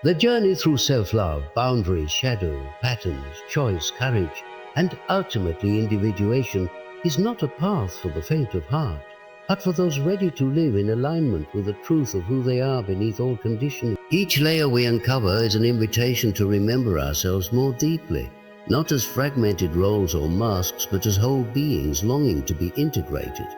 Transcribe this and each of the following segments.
The journey through self-love, boundaries, shadow, patterns, choice, courage, and ultimately individuation is not a path for the faint of heart, but for those ready to live in alignment with the truth of who they are beneath all conditioning. Each layer we uncover is an invitation to remember ourselves more deeply, not as fragmented roles or masks, but as whole beings longing to be integrated.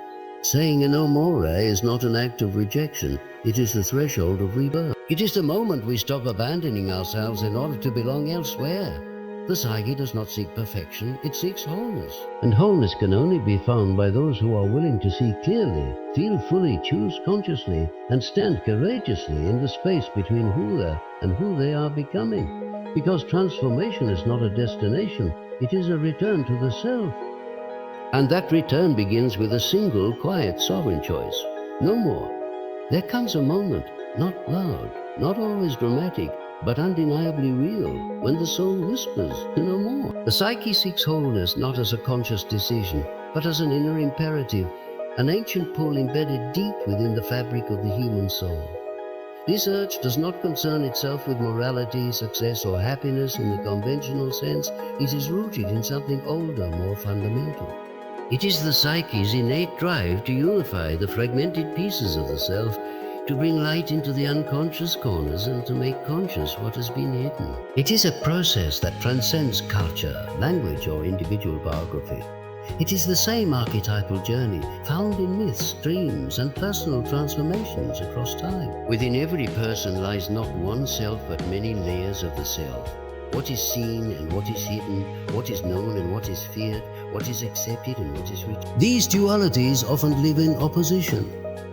Saying a no more is not an act of rejection, it is the threshold of rebirth. It is the moment we stop abandoning ourselves in order to belong elsewhere. The psyche does not seek perfection, it seeks wholeness. And wholeness can only be found by those who are willing to see clearly, feel fully, choose consciously, and stand courageously in the space between who they are and who they are becoming. Because transformation is not a destination, it is a return to the self. And that return begins with a single, quiet, sovereign choice. No more. There comes a moment, not loud, not always dramatic, but undeniably real, when the soul whispers to no more. The psyche seeks wholeness not as a conscious decision, but as an inner imperative, an ancient pull embedded deep within the fabric of the human soul. This urge does not concern itself with morality, success, or happiness in the conventional sense. It is rooted in something older, more fundamental. It is the psyche's innate drive to unify the fragmented pieces of the self, to bring light into the unconscious corners and to make conscious what has been hidden. It is a process that transcends culture, language, or individual biography. It is the same archetypal journey found in myths, dreams, and personal transformations across time. Within every person lies not one self but many layers of the self. What is seen and what is hidden, what is known and what is feared, what is accepted and what is rejected. These dualities often live in opposition.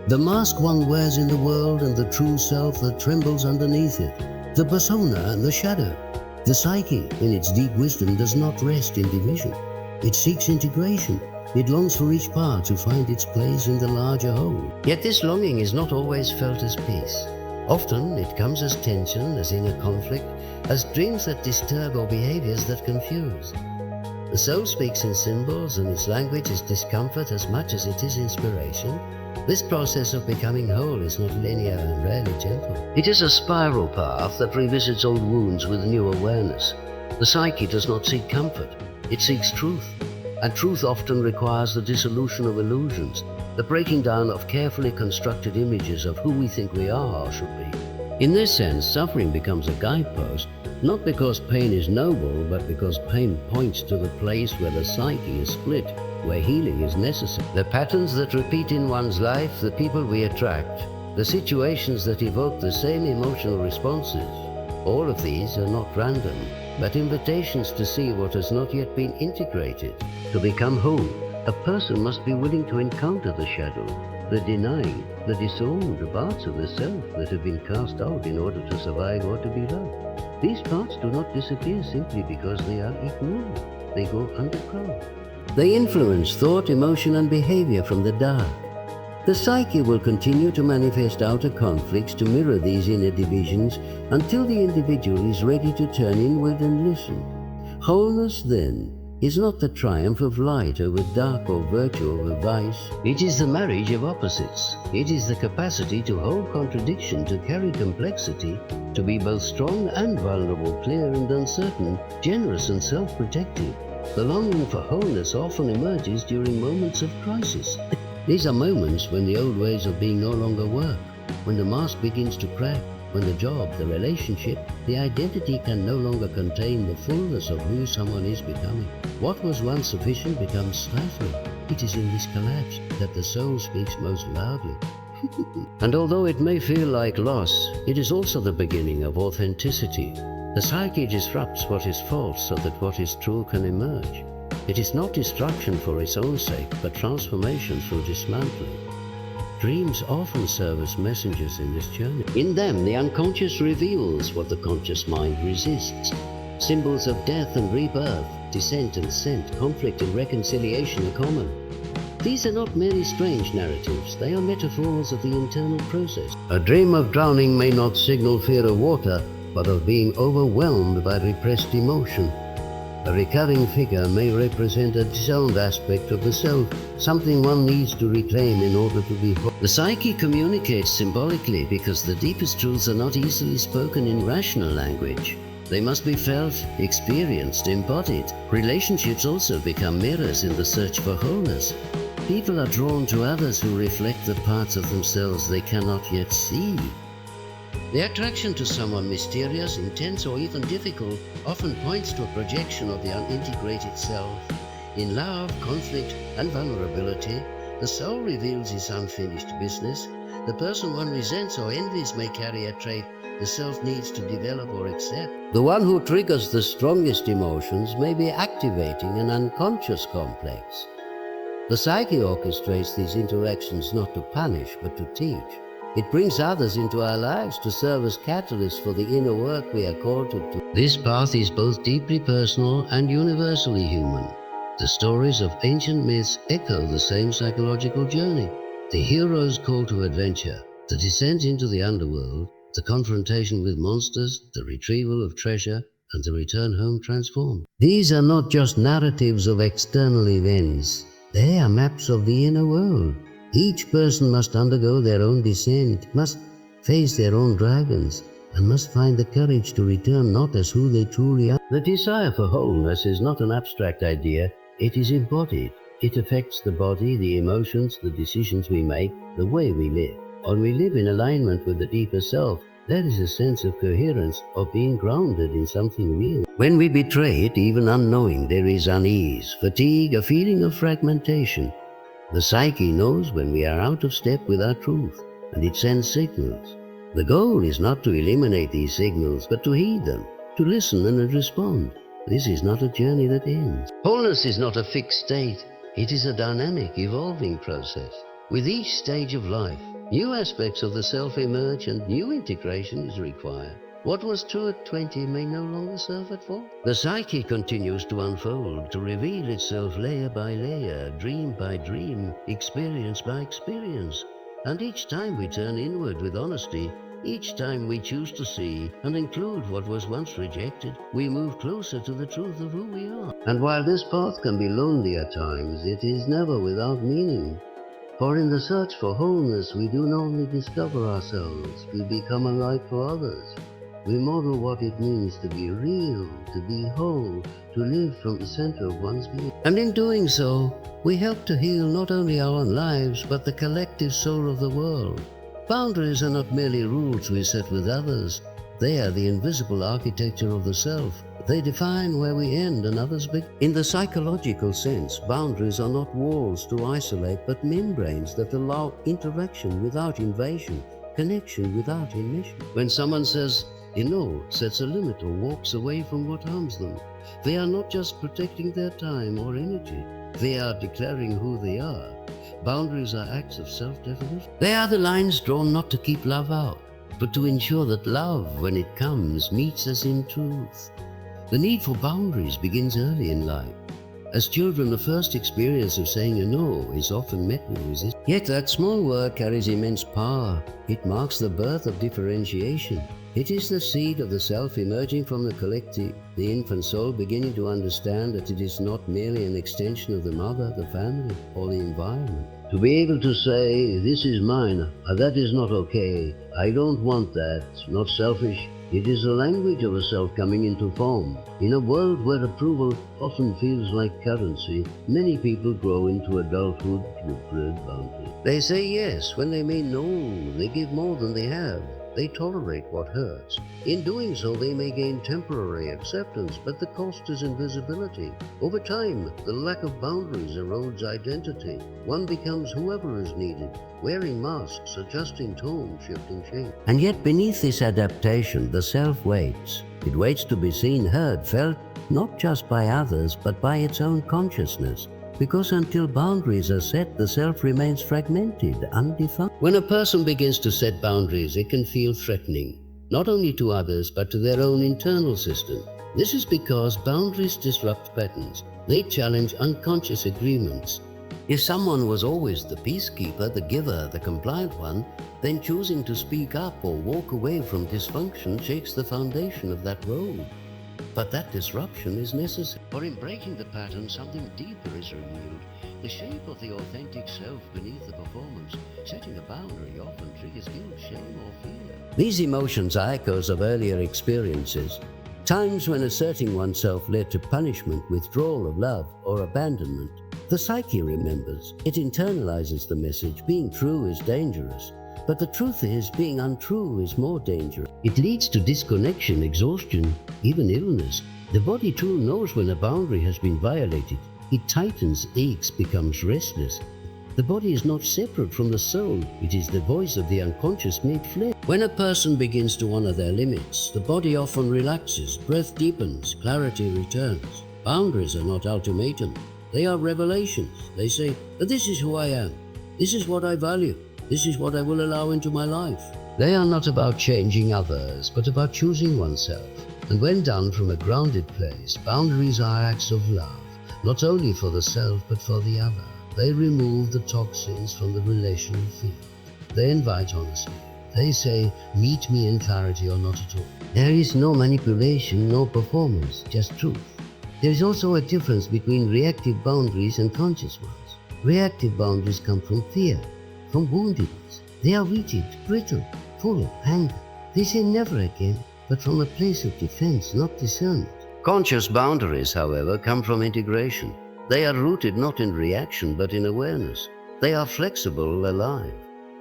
The mask one wears in the world and the true self that trembles underneath it. The persona and the shadow. The psyche, in its deep wisdom, does not rest in division. It seeks integration. It longs for each part to find its place in the larger whole. Yet this longing is not always felt as peace. Often it comes as tension, as inner conflict, as dreams that disturb or behaviors that confuse. The soul speaks in symbols, and its language is discomfort as much as it is inspiration. This process of becoming whole is not linear and rarely gentle. It is a spiral path that revisits old wounds with new awareness. The psyche does not seek comfort, it seeks truth. And truth often requires the dissolution of illusions, the breaking down of carefully constructed images of who we think we are or should be. In this sense, suffering becomes a guidepost, not because pain is noble, but because pain points to the place where the psyche is split, where healing is necessary. The patterns that repeat in one's life, the people we attract, the situations that evoke the same emotional responses, all of these are not random, but invitations to see what has not yet been integrated. To become whole, a person must be willing to encounter the shadow, the denied, the disowned parts of the self that have been cast out in order to survive or to be loved. These parts do not disappear simply because they are ignored. They go underground. They influence thought, emotion, and behavior from the dark. The psyche will continue to manifest outer conflicts to mirror these inner divisions until the individual is ready to turn inward and listen. Wholeness, then, is not the triumph of light over dark or virtue over vice. It is the marriage of opposites. It is the capacity to hold contradiction, to carry complexity, to be both strong and vulnerable, clear and uncertain, generous and self-protective. The longing for wholeness often emerges during moments of crisis. These are moments when the old ways of being no longer work, when the mask begins to crack, when the job, the relationship, the identity can no longer contain the fullness of who someone is becoming. What was once sufficient becomes stifling. It is in this collapse that the soul speaks most loudly. And although it may feel like loss, it is also the beginning of authenticity. The psyche disrupts what is false so that what is true can emerge. It is not destruction for its own sake, but transformation through dismantling. Dreams often serve as messengers in this journey. In them, the unconscious reveals what the conscious mind resists. Symbols of death and rebirth, descent and ascent, conflict and reconciliation are common. These are not merely strange narratives, they are metaphors of the internal process. A dream of drowning may not signal fear of water, but of being overwhelmed by repressed emotion. A recurring figure may represent a disowned aspect of the self, something one needs to reclaim in order to be whole. The psyche communicates symbolically because the deepest truths are not easily spoken in rational language. They must be felt, experienced, embodied. Relationships also become mirrors in the search for wholeness. People are drawn to others who reflect the parts of themselves they cannot yet see. The attraction to someone mysterious, intense, or even difficult often points to a projection of the unintegrated self. In love, conflict, and vulnerability, the soul reveals its unfinished business. The person one resents or envies may carry a trait the self needs to develop or accept. The one who triggers the strongest emotions may be activating an unconscious complex. The psyche orchestrates these interactions not to punish, but to teach. It brings others into our lives to serve as catalysts for the inner work we are called to do. This path is both deeply personal and universally human. The stories of ancient myths echo the same psychological journey. The hero's call to adventure, the descent into the underworld, the confrontation with monsters, the retrieval of treasure, and the return home transformed. These are not just narratives of external events. They are maps of the inner world. Each person must undergo their own descent, must face their own dragons, and must find the courage to return not as who they truly are. The desire for wholeness is not an abstract idea, it is embodied. It affects the body, the emotions, the decisions we make, the way we live. When we live in alignment with the deeper self, there is a sense of coherence, of being grounded in something real. When we betray it, even unknowing, there is unease, fatigue, a feeling of fragmentation. The psyche knows when we are out of step with our truth, and it sends signals. The goal is not to eliminate these signals, but to heed them, to listen and respond. This is not a journey that ends. Wholeness is not a fixed state. It is a dynamic, evolving process. With each stage of life, new aspects of the self emerge and new integration is required. What was true at 20 may no longer serve at 40. The psyche continues to unfold, to reveal itself layer by layer, dream by dream, experience by experience. And each time we turn inward with honesty, each time we choose to see and include what was once rejected, we move closer to the truth of who we are. And while this path can be lonely at times, it is never without meaning. For in the search for wholeness, we do not only discover ourselves, we become a light for others. We model what it means to be real, to be whole, to live from the center of one's being. And in doing so, we help to heal not only our own lives, but the collective soul of the world. Boundaries are not merely rules we set with others. They are the invisible architecture of the self. They define where we end and others begin. In the psychological sense, boundaries are not walls to isolate, but membranes that allow interaction without invasion, connection without emission. When someone says, sets a limit or walks away from what harms them, they are not just protecting their time or energy. They are declaring who they are. Boundaries are acts of self-definition. They are the lines drawn not to keep love out, but to ensure that love, when it comes, meets us in truth. The need for boundaries begins early in life. As children, the first experience of saying a no is often met with resistance. Yet that small word carries immense power. It marks the birth of differentiation. It is the seed of the self emerging from the collective, the infant soul beginning to understand that it is not merely an extension of the mother, the family, or the environment. To be able to say, this is mine, that is not okay, I don't want that, not selfish. It is the language of a self coming into form. In a world where approval often feels like currency, many people grow into adulthood with blurred boundaries. They say yes when they mean no, they give more than they have. They tolerate what hurts. In doing so, they may gain temporary acceptance, but the cost is invisibility. Over time, the lack of boundaries erodes identity. One becomes whoever is needed, wearing masks, adjusting tone, shifting shape. And yet beneath this adaptation, the self waits. It waits to be seen, heard, felt, not just by others, but by its own consciousness. Because until boundaries are set, the self remains fragmented, undefined. When a person begins to set boundaries, it can feel threatening, not only to others, but to their own internal system. This is because boundaries disrupt patterns. They challenge unconscious agreements. If someone was always the peacekeeper, the giver, the compliant one, then choosing to speak up or walk away from dysfunction shakes the foundation of that role. But that disruption is necessary. For in breaking the pattern, something deeper is revealed. The shape of the authentic self beneath the performance. Setting a boundary often triggers guilt, shame, or fear. These emotions are echoes of earlier experiences. Times when asserting oneself led to punishment, withdrawal of love, or abandonment. The psyche remembers. It internalizes the message. Being true is dangerous. But the truth is, being untrue is more dangerous. It leads to disconnection, exhaustion, even illness. The body too knows when a boundary has been violated. It tightens, aches, becomes restless. The body is not separate from the soul. It is the voice of the unconscious made flesh. When a person begins to honor their limits, the body often relaxes, breath deepens, clarity returns. Boundaries are not ultimatums. They are revelations. They say, this is who I am. This is what I value. This is what I will allow into my life. They are not about changing others, but about choosing oneself. And when done from a grounded place, boundaries are acts of love, not only for the self, but for the other. They remove the toxins from the relational field. They invite honesty. They say, meet me in clarity or not at all. There is no manipulation, no performance, just truth. There is also a difference between reactive boundaries and conscious ones. Reactive boundaries come from fear, from woundedness. They are rigid, brittle, full of anger. They say never again, but from a place of defense, not discernment. Conscious boundaries, however, come from integration. They are rooted not in reaction, but in awareness. They are flexible, alive.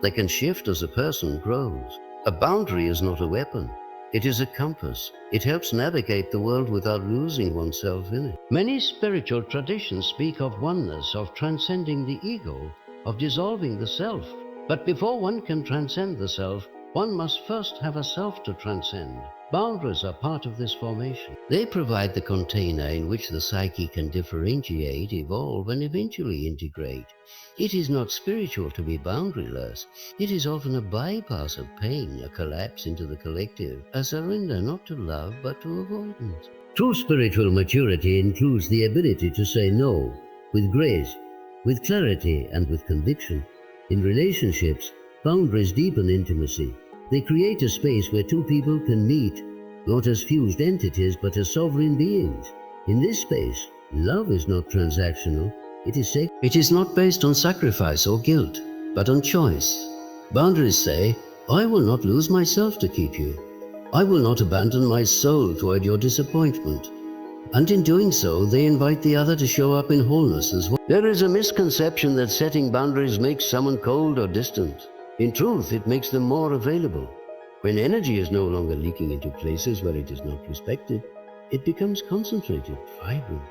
They can shift as a person grows. A boundary is not a weapon. It is a compass. It helps navigate the world without losing oneself in it. Many spiritual traditions speak of oneness, of transcending the ego, of dissolving the self. But before one can transcend the self, one must first have a self to transcend. Boundaries are part of this formation. They provide the container in which the psyche can differentiate, evolve, and eventually integrate. It is not spiritual to be boundaryless. It is often a bypass of pain, a collapse into the collective, a surrender not to love but to avoidance. True spiritual maturity includes the ability to say no, with grace, with clarity, and with conviction. In relationships, boundaries deepen intimacy. They create a space where two people can meet, not as fused entities, but as sovereign beings. In this space, love is not transactional. It is sacred. It is not based on sacrifice or guilt, but on choice. Boundaries say, I will not lose myself to keep you. I will not abandon my soul toward your disappointment. And in doing so, they invite the other to show up in wholeness as well. There is a misconception that setting boundaries makes someone cold or distant. In truth, it makes them more available. When energy is no longer leaking into places where it is not respected, it becomes concentrated, vibrant.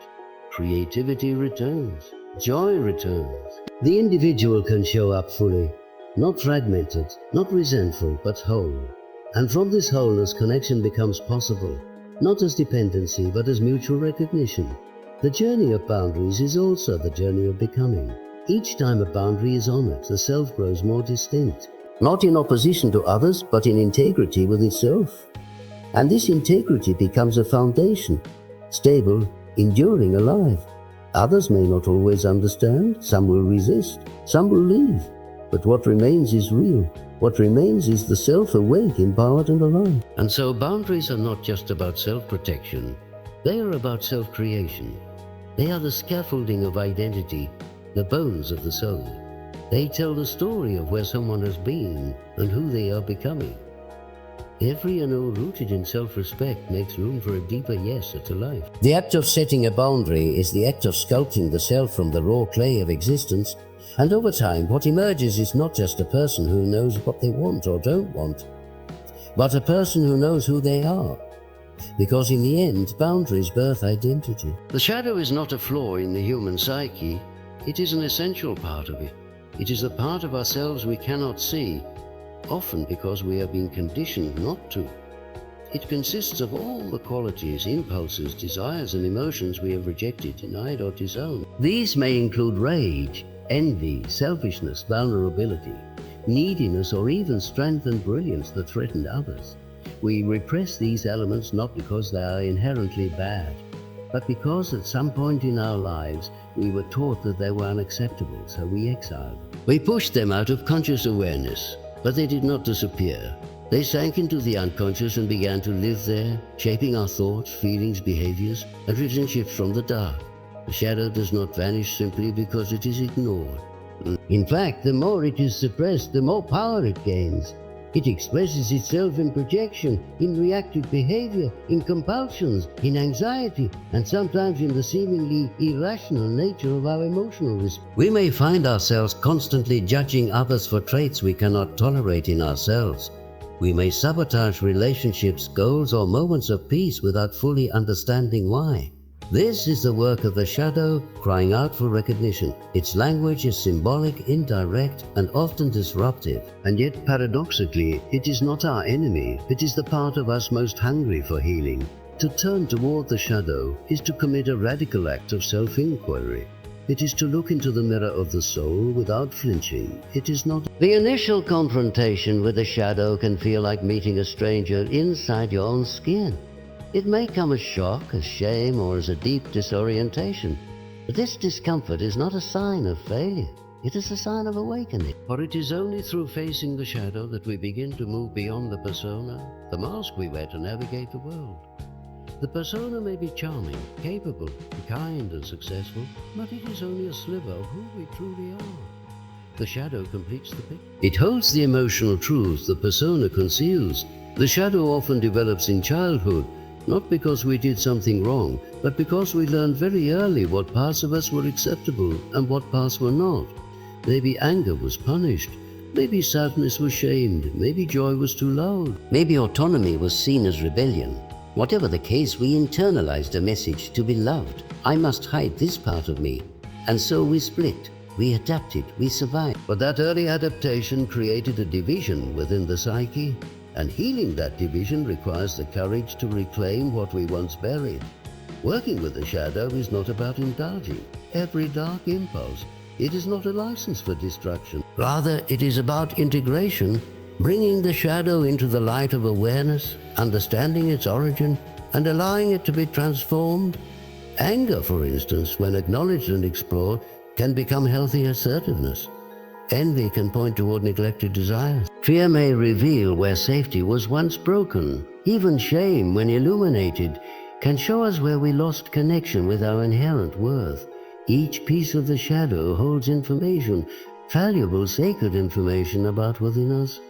Creativity returns. Joy returns. The individual can show up fully, not fragmented, not resentful, but whole. And from this wholeness, connection becomes possible, not as dependency, but as mutual recognition. The journey of boundaries is also the journey of becoming. Each time a boundary is honored, the self grows more distinct, not in opposition to others, but in integrity with itself. And this integrity becomes a foundation, stable, enduring, alive. Others may not always understand, some will resist, some will leave. But what remains is real. What remains is the self awake, empowered, and alive. And so boundaries are not just about self-protection. They are about self-creation. They are the scaffolding of identity, the bones of the soul. They tell the story of where someone has been and who they are becoming. Every NO rooted in self-respect makes room for a deeper yes to life. The act of setting a boundary is the act of sculpting the self from the raw clay of existence, and over time what emerges is not just a person who knows what they want or don't want, but a person who knows who they are. Because in the end, boundaries birth identity. The shadow is not a flaw in the human psyche. It is an essential part of it. It is a part of ourselves we cannot see, often because we have been conditioned not to. It consists of all the qualities, impulses, desires, and emotions we have rejected, denied, or disowned. These may include rage, envy, selfishness, vulnerability, neediness, or even strength and brilliance that threaten others. We repress these elements not because they are inherently bad, but because at some point in our lives we were taught that they were unacceptable, so we exiled them. We pushed them out of conscious awareness, but they did not disappear. They sank into the unconscious and began to live there, shaping our thoughts, feelings, behaviors, and relationships from the dark. The shadow does not vanish simply because it is ignored. In fact, the more it is suppressed, the more power it gains. It expresses itself in projection, in reactive behavior, in compulsions, in anxiety, and sometimes in the seemingly irrational nature of our emotional response. We may find ourselves constantly judging others for traits we cannot tolerate in ourselves. We may sabotage relationships, goals, or moments of peace without fully understanding why. This is the work of the shadow crying out for recognition. Its language is symbolic, indirect, and often disruptive. And yet, paradoxically, it is not our enemy. It is the part of us most hungry for healing. To turn toward the shadow is to commit a radical act of self-inquiry. It is to look into the mirror of the soul without flinching. It is not. The initial confrontation with the shadow can feel like meeting a stranger inside your own skin. It may come as shock, as shame, or as a deep disorientation. But this discomfort is not a sign of failure. It is a sign of awakening. For it is only through facing the shadow that we begin to move beyond the persona, the mask we wear to navigate the world. The persona may be charming, capable, kind, and successful, but it is only a sliver of who we truly are. The shadow completes the picture. It holds the emotional truth the persona conceals. The shadow often develops in childhood, not because we did something wrong, but because we learned very early what parts of us were acceptable and what parts were not. Maybe anger was punished. Maybe sadness was shamed. Maybe joy was too loud. Maybe autonomy was seen as rebellion. Whatever the case, we internalized a message to be loved. I must hide this part of me. And so we split. We adapted. We survived. But that early adaptation created a division within the psyche. And healing that division requires the courage to reclaim what we once buried. Working with the shadow is not about indulging every dark impulse. It is not a license for destruction. Rather, it is about integration, bringing the shadow into the light of awareness, understanding its origin, and allowing it to be transformed. Anger, for instance, when acknowledged and explored, can become healthy assertiveness. Envy can point toward neglected desires. Fear may reveal where safety was once broken. Even shame, when illuminated, can show us where we lost connection with our inherent worth. Each piece of the shadow holds information, valuable, sacred information about within us.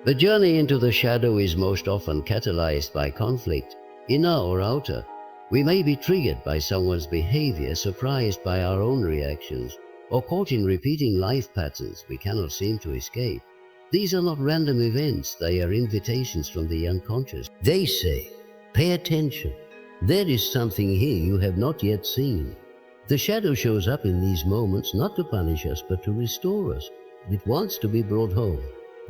The journey into the shadow is most often catalyzed by conflict, inner or outer. We may be triggered by someone's behavior, surprised by our own reactions, or caught in repeating life patterns we cannot seem to escape. These are not random events, they are invitations from the unconscious. They say, pay attention. There is something here you have not yet seen. The shadow shows up in these moments not to punish us, but to restore us. It wants to be brought home.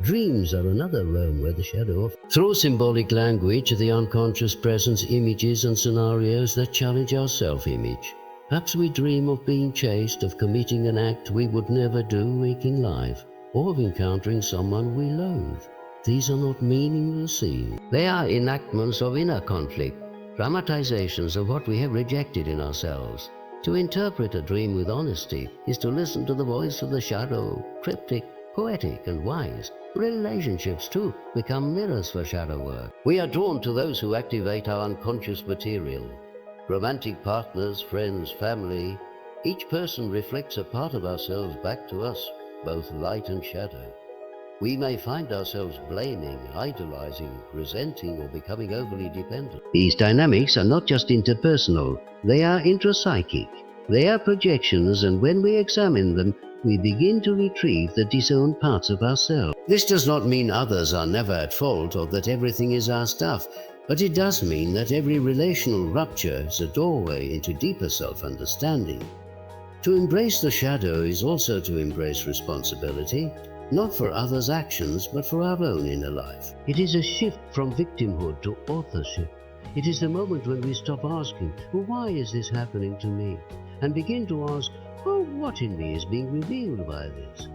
Dreams are another realm where the shadow through symbolic language, the unconscious presents images and scenarios that challenge our self-image. Perhaps we dream of being chased, of committing an act we would never do waking life, or of encountering someone we loathe. These are not meaningless scenes. They are enactments of inner conflict, dramatizations of what we have rejected in ourselves. To interpret a dream with honesty is to listen to the voice of the shadow, cryptic, poetic, and wise. Relationships, too, become mirrors for shadow work. We are drawn to those who activate our unconscious material. Romantic partners, friends, family, each person reflects a part of ourselves back to us, both light and shadow. We may find ourselves blaming, idolizing, resenting, or becoming overly dependent. These dynamics are not just interpersonal, they are intrapsychic. They are projections, and when we examine them, we begin to retrieve the disowned parts of ourselves. This does not mean others are never at fault or that everything is our stuff. But it does mean that every relational rupture is a doorway into deeper self-understanding. To embrace the shadow is also to embrace responsibility, not for others' actions, but for our own inner life. It is a shift from victimhood to authorship. It is the moment when we stop asking, well, why is this happening to me? And begin to ask, well, what in me is being revealed by this?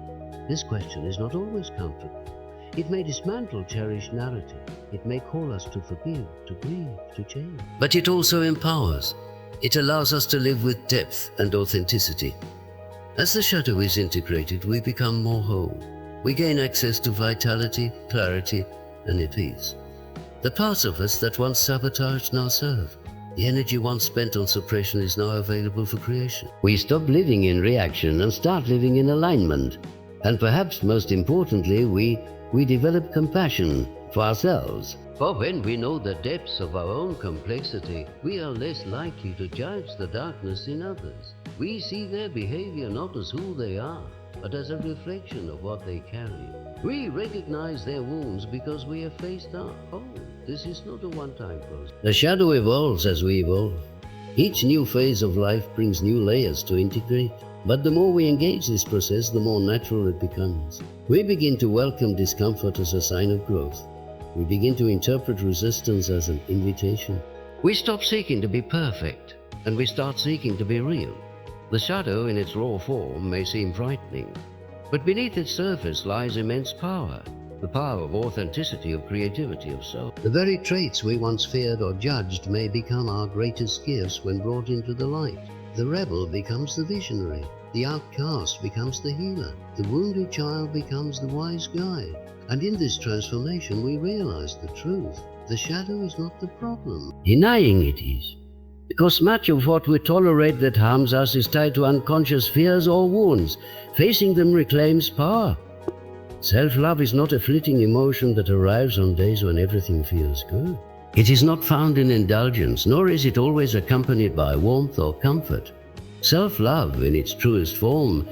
This question is not always comfortable. It may dismantle cherished narrative. It may call us to forgive, to grieve, to change. But it also empowers. It allows us to live with depth and authenticity. As the shadow is integrated, we become more whole. We gain access to vitality, clarity, and at peace. The parts of us that once sabotaged now serve. The energy once spent on suppression is now available for creation. We stop living in reaction and start living in alignment. And perhaps most importantly, we develop compassion for ourselves. For when we know the depths of our own complexity, we are less likely to judge the darkness in others. We see their behavior not as who they are, but as a reflection of what they carry. We recognize their wounds because we have faced our own. This is not a one-time process. The shadow evolves as we evolve. Each new phase of life brings new layers to integrate. But the more we engage this process, the more natural it becomes. We begin to welcome discomfort as a sign of growth. We begin to interpret resistance as an invitation. We stop seeking to be perfect, and we start seeking to be real. The shadow in its raw form may seem frightening, but beneath its surface lies immense power. The power of authenticity, of creativity, of soul. The very traits we once feared or judged may become our greatest gifts when brought into the light. The rebel becomes the visionary. The outcast becomes the healer. The wounded child becomes the wise guide. And in this transformation we realize the truth. The shadow is not the problem. Denying it is. Because much of what we tolerate that harms us is tied to unconscious fears or wounds. Facing them reclaims power. Self-love is not a fleeting emotion that arrives on days when everything feels good. It is not found in indulgence, nor is it always accompanied by warmth or comfort. Self-love, in its truest form,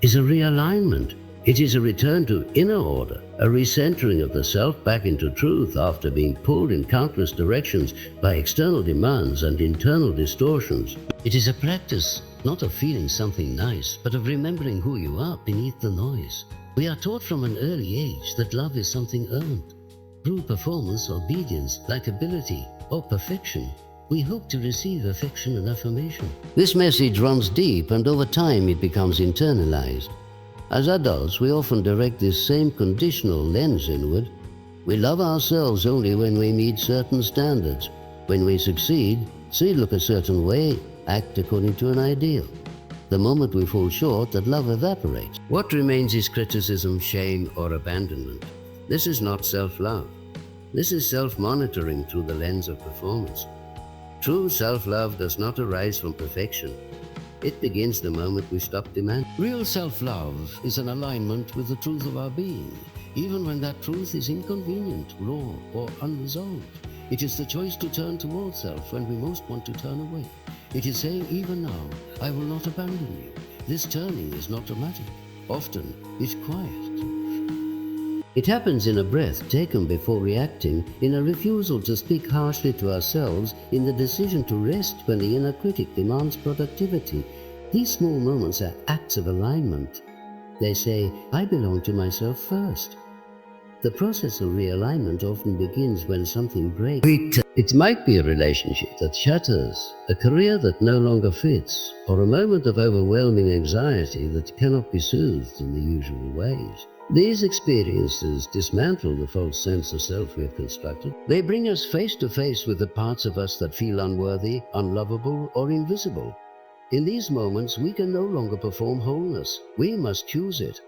is a realignment. It is a return to inner order, a recentering of the self back into truth after being pulled in countless directions by external demands and internal distortions. It is a practice not of feeling something nice, but of remembering who you are beneath the noise. We are taught from an early age that love is something earned. Through performance, obedience, likability, or perfection, we hope to receive affection and affirmation. This message runs deep, and over time it becomes internalized. As adults, we often direct this same conditional lens inward. We love ourselves only when we meet certain standards. When we succeed, look a certain way, act according to an ideal. The moment we fall short, that love evaporates. What remains is criticism, shame, or abandonment. This is not self-love. This is self-monitoring through the lens of performance. True self-love does not arise from perfection. It begins the moment we stop demanding. Real self-love is an alignment with the truth of our being, even when that truth is inconvenient, raw, or unresolved. It is the choice to turn towards self when we most want to turn away. It is saying, even now, I will not abandon you. This turning is not dramatic. Often, it's quiet. It happens in a breath taken before reacting, in a refusal to speak harshly to ourselves, in the decision to rest when the inner critic demands productivity. These small moments are acts of alignment. They say, I belong to myself first. The process of realignment often begins when something breaks. It might be a relationship that shatters, a career that no longer fits, or a moment of overwhelming anxiety that cannot be soothed in the usual ways. These experiences dismantle the false sense of self we have constructed. They bring us face to face with the parts of us that feel unworthy, unlovable, or invisible. In these moments, we can no longer perform wholeness. We must choose it.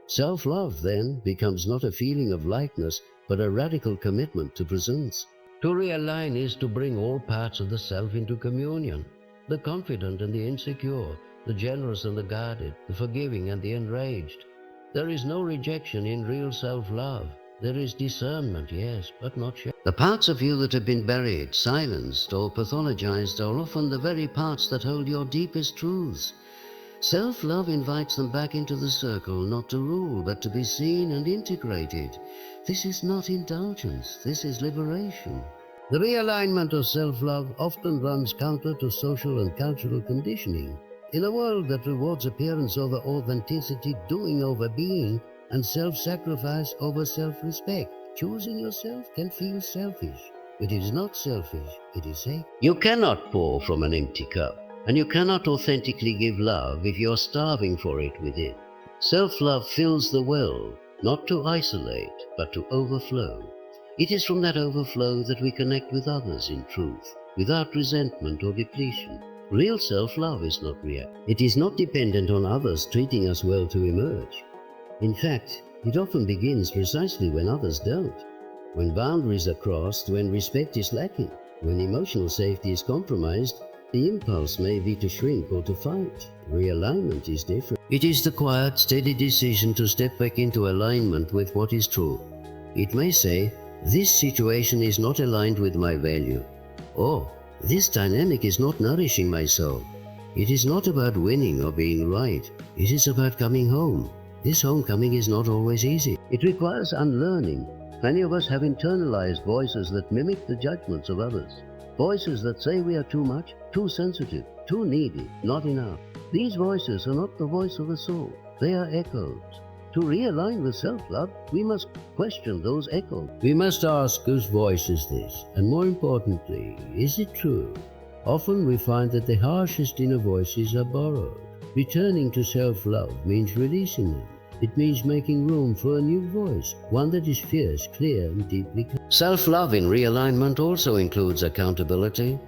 Self-love, then, becomes not a feeling of lightness, but a radical commitment to presence. To realign is to bring all parts of the self into communion. The confident and the insecure, the generous and the guarded, the forgiving and the enraged. There is no rejection in real self-love. There is discernment, yes, but not shame. The parts of you that have been buried, silenced, or pathologized are often the very parts that hold your deepest truths. Self-love invites them back into the circle, not to rule, but to be seen and integrated. This is not indulgence, this is liberation. The realignment of self-love often runs counter to social and cultural conditioning. In a world that rewards appearance over authenticity, doing over being, and self-sacrifice over self-respect, choosing yourself can feel selfish. It is not selfish, it is sacred. You cannot pour from an empty cup. And you cannot authentically give love if you are starving for it within. Self-love fills the well, not to isolate, but to overflow. It is from that overflow that we connect with others in truth, without resentment or depletion. Real self-love is not reactive. It is not dependent on others treating us well to emerge. In fact, it often begins precisely when others don't. When boundaries are crossed, when respect is lacking, when emotional safety is compromised, the impulse may be to shrink or to fight. Realignment is different. It is the quiet, steady decision to step back into alignment with what is true. It may say, "This situation is not aligned with my value," or "This dynamic is not nourishing my soul." It is not about winning or being right. It is about coming home. This homecoming is not always easy. It requires unlearning. Many of us have internalized voices that mimic the judgments of others. Voices that say we are too much, too sensitive, too needy, not enough. These voices are not the voice of the soul. They are echoes. To realign with self-love, we must question those echoes. We must ask, whose voice is this? And more importantly, is it true? Often we find that the harshest inner voices are borrowed. Returning to self-love means releasing them. It means making room for a new voice, one that is fierce, clear, and deeply kind. Self-love in realignment also includes accountability,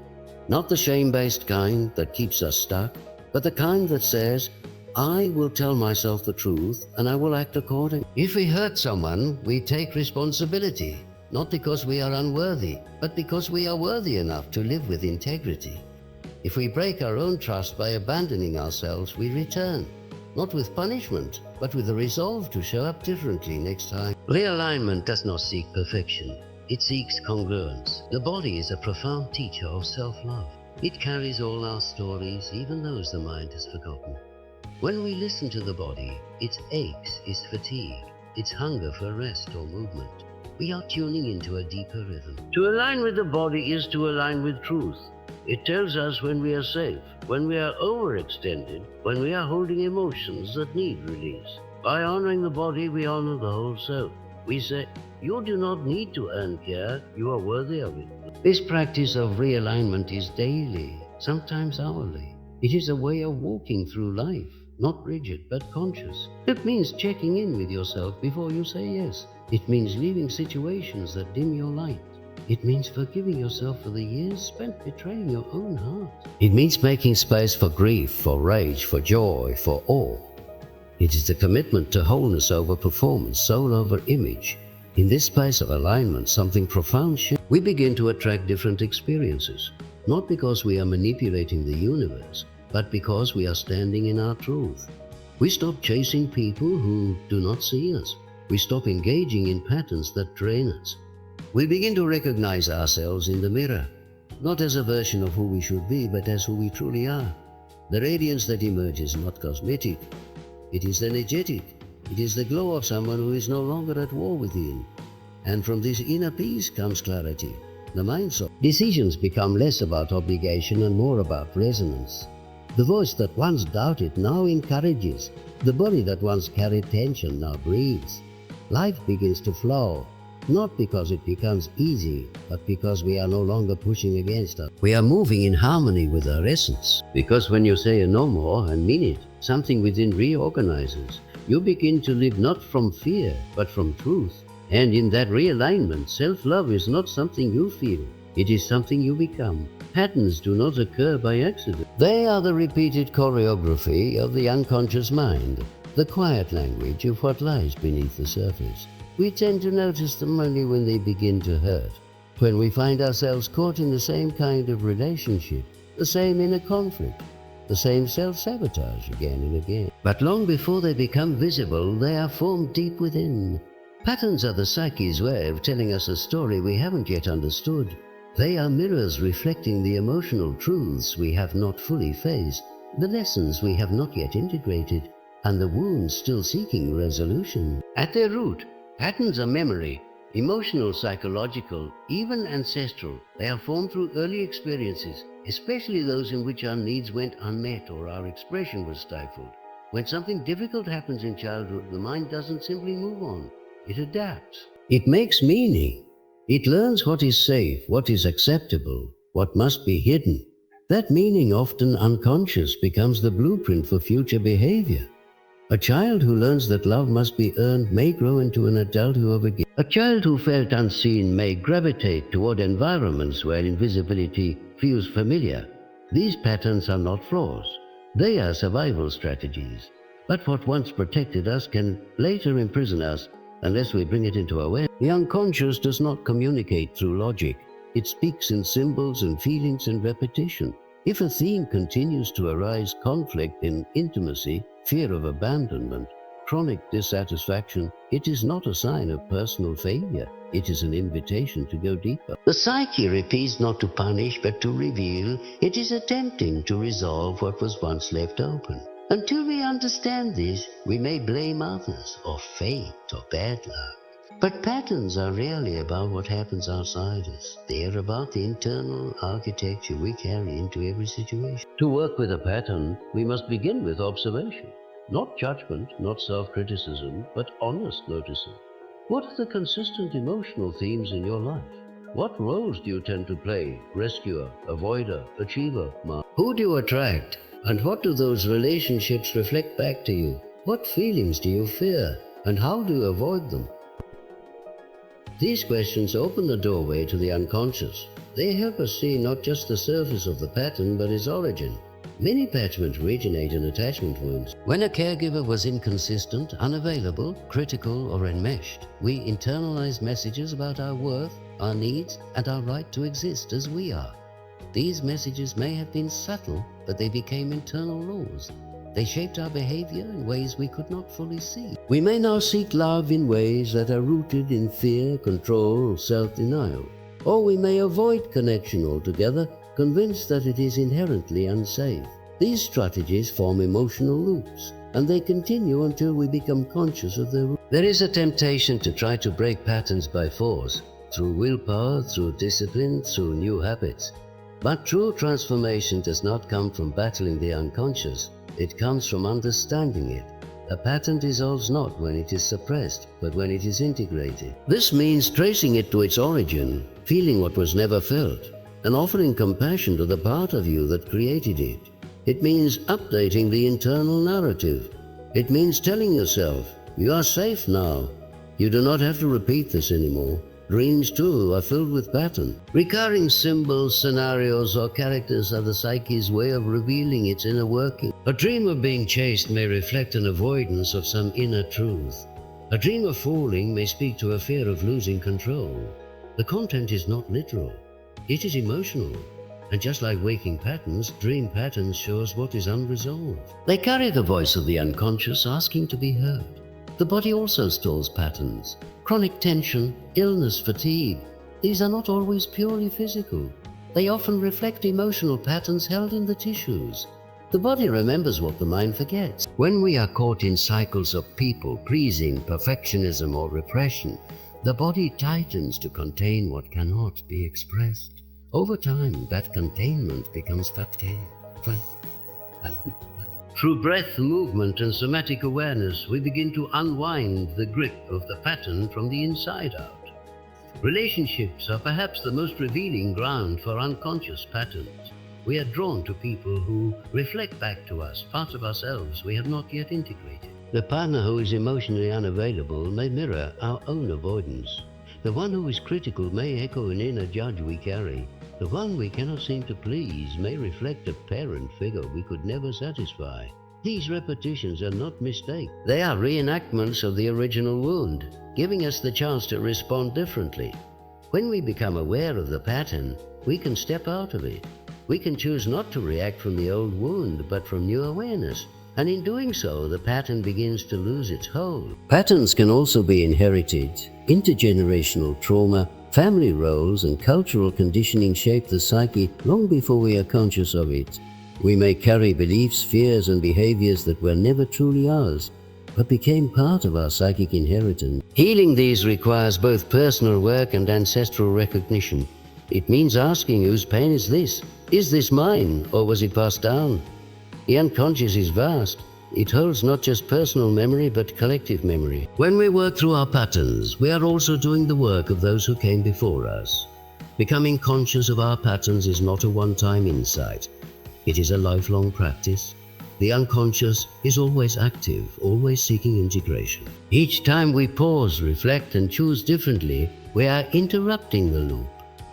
not the shame-based kind that keeps us stuck, but the kind that says, "I will tell myself the truth and I will act accordingly." If we hurt someone, we take responsibility, not because we are unworthy, but because we are worthy enough to live with integrity. If we break our own trust by abandoning ourselves, we return, not with punishment, but with the resolve to show up differently next time. Realignment does not seek perfection. It seeks congruence. The body is a profound teacher of self-love. It carries all our stories, even those the mind has forgotten. When we listen to the body, its aches, its fatigue, its hunger for rest or movement, we are tuning into a deeper rhythm. To align with the body is to align with truth. It tells us when we are safe, when we are overextended, when we are holding emotions that need release. By honoring the body, we honor the whole self. We say, "You do not need to earn care, you are worthy of it." This practice of realignment is daily, sometimes hourly. It is a way of walking through life, not rigid but conscious. It means checking in with yourself before you say yes. It means leaving situations that dim your light. It means forgiving yourself for the years spent betraying your own heart. It means making space for grief, for rage, for joy, for awe. It is the commitment to wholeness over performance, soul over image. In this space of alignment, something profound shifts. We begin to attract different experiences, not because we are manipulating the universe, but because we are standing in our truth. We stop chasing people who do not see us. We stop engaging in patterns that drain us. We begin to recognize ourselves in the mirror, not as a version of who we should be, but as who we truly are. The radiance that emerges is not cosmetic. It is energetic. It is the glow of someone who is no longer at war within. And from this inner peace comes clarity. The mind's decisions become less about obligation and more about resonance. The voice that once doubted now encourages. The body that once carried tension now breathes. Life begins to flow, not because it becomes easy, but because we are no longer pushing against it. We are moving in harmony with our essence. Because when you say a no more and mean it, something within reorganizes. You begin to live not from fear, but from truth. And in that realignment, self-love is not something you feel. It is something you become. Patterns do not occur by accident. They are the repeated choreography of the unconscious mind, the quiet language of what lies beneath the surface. We tend to notice them only when they begin to hurt, when we find ourselves caught in the same kind of relationship, the same inner conflict, the same self-sabotage again and again. But long before they become visible, they are formed deep within. Patterns are the psyche's way of telling us a story we haven't yet understood. They are mirrors reflecting the emotional truths we have not fully faced, the lessons we have not yet integrated, and the wounds still seeking resolution. At their root, patterns are memory, emotional, psychological, even ancestral. They are formed through early experiences, especially those in which our needs went unmet or our expression was stifled. When something difficult happens in childhood, the mind doesn't simply move on. It adapts. It makes meaning. It learns what is safe, what is acceptable, what must be hidden. That meaning, often unconscious, becomes the blueprint for future behavior. A child who learns that love must be earned may grow into an adult who overgives. A child who felt unseen may gravitate toward environments where invisibility feels familiar. These patterns are not flaws. They are survival strategies. But what once protected us can later imprison us unless we bring it into awareness. The unconscious does not communicate through logic. It speaks in symbols and feelings and repetition. If a theme continues to arise, conflict in intimacy, fear of abandonment, chronic dissatisfaction, it is not a sign of personal failure. It is an invitation to go deeper. The psyche repeats not to punish but to reveal. It is attempting to resolve what was once left open. Until we understand this, we may blame others, or fate, or bad luck. But patterns are rarely about what happens outside us. They are about the internal architecture we carry into every situation. To work with a pattern, we must begin with observation. Not judgment, not self-criticism, but honest noticing. What are the consistent emotional themes in your life? What roles do you tend to play? Rescuer, avoider, achiever, Who do you attract? And what do those relationships reflect back to you? What feelings do you fear? And how do you avoid them? These questions open the doorway to the unconscious. They help us see not just the surface of the pattern, but its origin. Many patterns originate in attachment wounds. When a caregiver was inconsistent, unavailable, critical, or enmeshed, we internalize messages about our worth, our needs, and our right to exist as we are. These messages may have been subtle, but they became internal laws. They shaped our behavior in ways we could not fully see. We may now seek love in ways that are rooted in fear, control, self-denial. Or we may avoid connection altogether, convinced that it is inherently unsafe. These strategies form emotional loops, and they continue until we become conscious of their roots. There is a temptation to try to break patterns by force, through willpower, through discipline, through new habits. But true transformation does not come from battling the unconscious. It comes from understanding it. A pattern dissolves not when it is suppressed, but when it is integrated. This means tracing it to its origin, feeling what was never felt, and offering compassion to the part of you that created it. It means updating the internal narrative. It means telling yourself, you are safe now. You do not have to repeat this anymore. Dreams, too, are filled with pattern. Recurring symbols, scenarios, or characters are the psyche's way of revealing its inner working. A dream of being chased may reflect an avoidance of some inner truth. A dream of falling may speak to a fear of losing control. The content is not literal. It is emotional. And just like waking patterns, dream patterns show us what is unresolved. They carry the voice of the unconscious asking to be heard. The body also stores patterns. Chronic tension, illness, fatigue. These are not always purely physical. They often reflect emotional patterns held in the tissues. The body remembers what the mind forgets. When we are caught in cycles of people-pleasing, perfectionism, or repression, the body tightens to contain what cannot be expressed. Over time, that containment becomes fatigue. Through breath, movement, and somatic awareness, we begin to unwind the grip of the pattern from the inside out. Relationships are perhaps the most revealing ground for unconscious patterns. We are drawn to people who reflect back to us parts of ourselves we have not yet integrated. The partner who is emotionally unavailable may mirror our own avoidance. The one who is critical may echo an inner judge we carry. The one we cannot seem to please may reflect a parent figure we could never satisfy. These repetitions are not mistakes. They are reenactments of the original wound, giving us the chance to respond differently. When we become aware of the pattern, we can step out of it. We can choose not to react from the old wound, but from new awareness. And in doing so, the pattern begins to lose its hold. Patterns can also be inherited. Intergenerational trauma, family roles, and cultural conditioning shape the psyche long before we are conscious of it. We may carry beliefs, fears, and behaviors that were never truly ours, but became part of our psychic inheritance. Healing these requires both personal work and ancestral recognition. It means asking, whose pain is this? Is this mine, or was it passed down? The unconscious is vast. It holds not just personal memory, but collective memory. When we work through our patterns, we are also doing the work of those who came before us. Becoming conscious of our patterns is not a one-time insight. It is a lifelong practice. The unconscious is always active, always seeking integration. Each time we pause, reflect, and choose differently, we are interrupting the loop.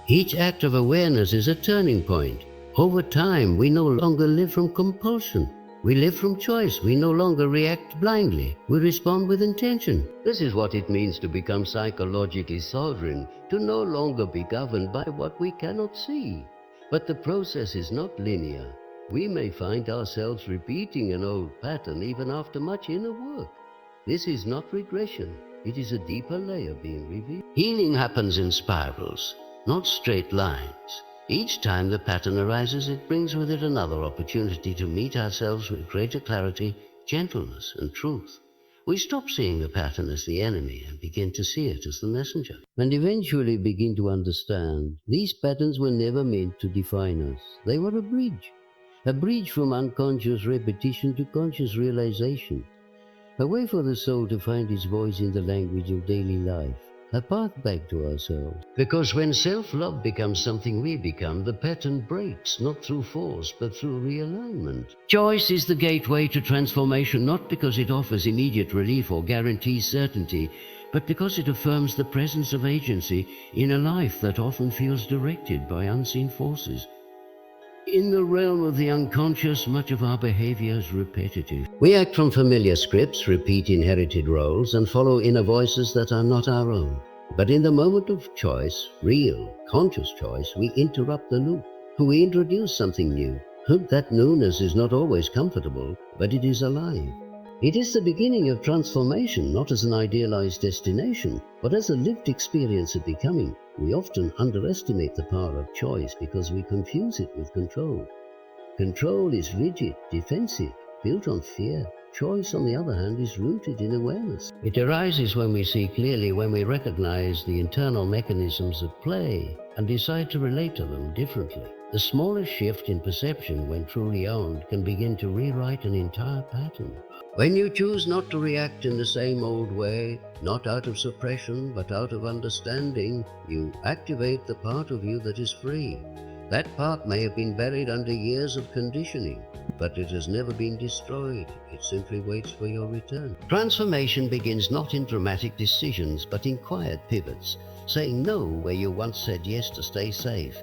Each act of awareness is a turning point. Over time, we no longer live from compulsion. We live from choice. We no longer react blindly. We respond with intention. This is what it means to become psychologically sovereign, to no longer be governed by what we cannot see. But the process is not linear. We may find ourselves repeating an old pattern even after much inner work. This is not regression. It is a deeper layer being revealed. Healing happens in spirals, not straight lines. Each time the pattern arises, it brings with it another opportunity to meet ourselves with greater clarity, gentleness, and truth. We stop seeing the pattern as the enemy and begin to see it as the messenger. And eventually begin to understand these patterns were never meant to define us. They were a bridge from unconscious repetition to conscious realization. A way for the soul to find its voice in the language of daily life. A path back to ourselves. Because when self-love becomes something we become, the pattern breaks, not through force, but through realignment. Choice is the gateway to transformation, not because it offers immediate relief or guarantees certainty, but because it affirms the presence of agency in a life that often feels directed by unseen forces. In the realm of the unconscious, much of our behavior is repetitive. We act from familiar scripts, repeat inherited roles, and follow inner voices that are not our own. But in the moment of choice, real, conscious choice, we interrupt the loop. We introduce something new. That newness is not always comfortable, but it is alive. It is the beginning of transformation, not as an idealized destination, but as a lived experience of becoming. We often underestimate the power of choice because we confuse it with control. Control is rigid, defensive, built on fear. Choice, on the other hand, is rooted in awareness. It arises when we see clearly, when we recognize the internal mechanisms at play and decide to relate to them differently. The smallest shift in perception, when truly owned, can begin to rewrite an entire pattern. When you choose not to react in the same old way, not out of suppression but out of understanding, you activate the part of you that is free. That part may have been buried under years of conditioning, but it has never been destroyed. It simply waits for your return. Transformation begins not in dramatic decisions, but in quiet pivots. Saying no where you once said yes to stay safe.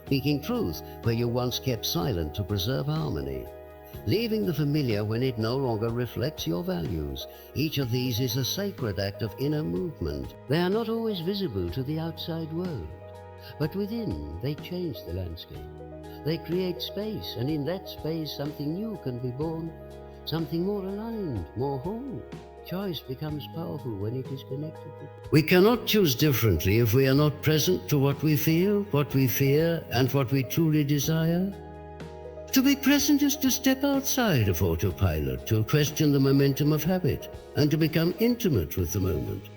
Speaking truth where you once kept silent to preserve harmony. Leaving the familiar when it no longer reflects your values. Each of these is a sacred act of inner movement. They are not always visible to the outside world, but within they change the landscape. They create space, and in that space something new can be born, something more aligned, more whole. Choice becomes powerful when it is connected. We cannot choose differently if we are not present to what we feel, what we fear, and what we truly desire. To be present is to step outside of autopilot, to question the momentum of habit, and to become intimate with the moment.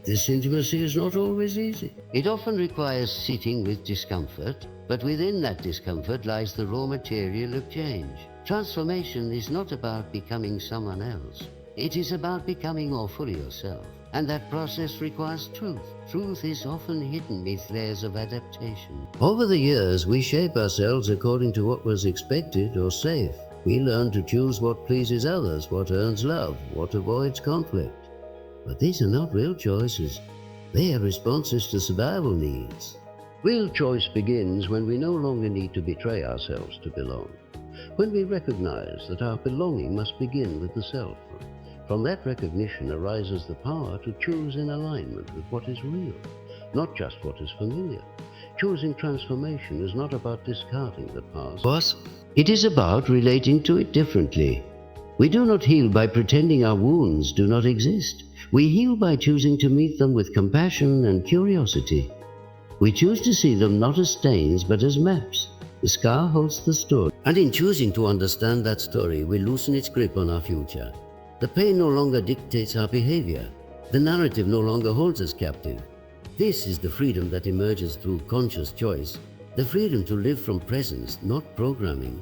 This intimacy is not always easy. It often requires sitting with discomfort, but within that discomfort lies the raw material of change. Transformation is not about becoming someone else. It is about becoming more fully yourself. And that process requires truth. Truth is often hidden beneath layers of adaptation. Over the years, we shape ourselves according to what was expected or safe. We learn to choose what pleases others, what earns love, what avoids conflict. But these are not real choices. They are responses to survival needs. Real choice begins when we no longer need to betray ourselves to belong. When we recognize that our belonging must begin with the self. From that recognition arises the power to choose in alignment with what is real, not just what is familiar. Choosing transformation is not about discarding the past. It is about relating to it differently. We do not heal by pretending our wounds do not exist. We heal by choosing to meet them with compassion and curiosity. We choose to see them not as stains but as maps. The scar holds the story. And in choosing to understand that story, we loosen its grip on our future. The pain no longer dictates our behavior. The narrative no longer holds us captive. This is the freedom that emerges through conscious choice, the freedom to live from presence, not programming.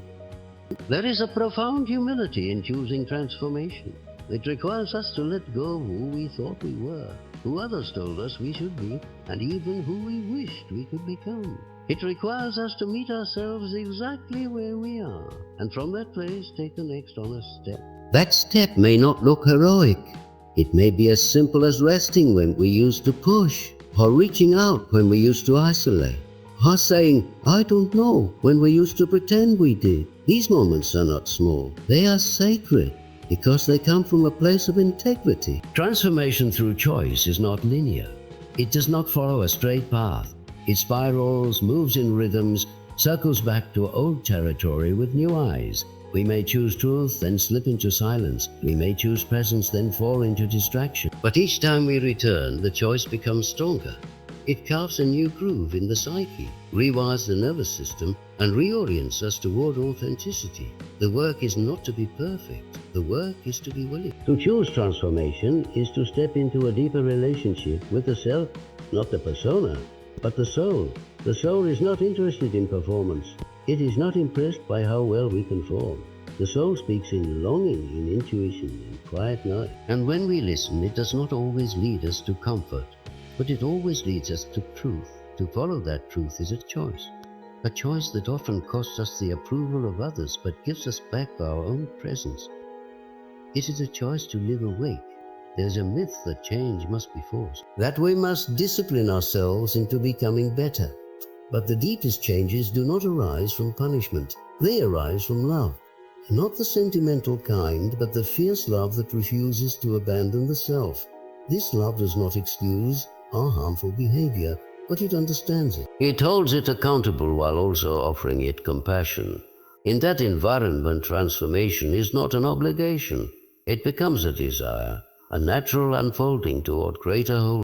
There is a profound humility in choosing transformation. It requires us to let go of who we thought we were, who others told us we should be, and even who we wished we could become. It requires us to meet ourselves exactly where we are, and from that place take the next honest step. That step may not look heroic. It may be as simple as resting when we used to push, or reaching out when we used to isolate. Or saying, I don't know, when we used to pretend we did. These moments are not small. They are sacred because they come from a place of integrity. Transformation through choice is not linear. It does not follow a straight path. It spirals, moves in rhythms, circles back to old territory with new eyes. We may choose truth, then slip into silence. We may choose presence, then fall into distraction. But each time we return, the choice becomes stronger. It carves a new groove in the psyche, rewires the nervous system, and reorients us toward authenticity. The work is not to be perfect. The work is to be willing. To choose transformation is to step into a deeper relationship with the self, not the persona, but the soul. The soul is not interested in performance. It is not impressed by how well we conform. The soul speaks in longing, in intuition, in quiet night. And when we listen, it does not always lead us to comfort, but it always leads us to truth. To follow that truth is a choice that often costs us the approval of others, but gives us back our own presence. It is a choice to live awake. There's a myth that change must be forced, that we must discipline ourselves into becoming better. But the deepest changes do not arise from punishment. They arise from love. Not the sentimental kind, but the fierce love that refuses to abandon the self. This love does not excuse our harmful behavior, but it understands it. It holds it accountable while also offering it compassion. In that environment, transformation is not an obligation. It becomes a desire, a natural unfolding toward greater wholeness.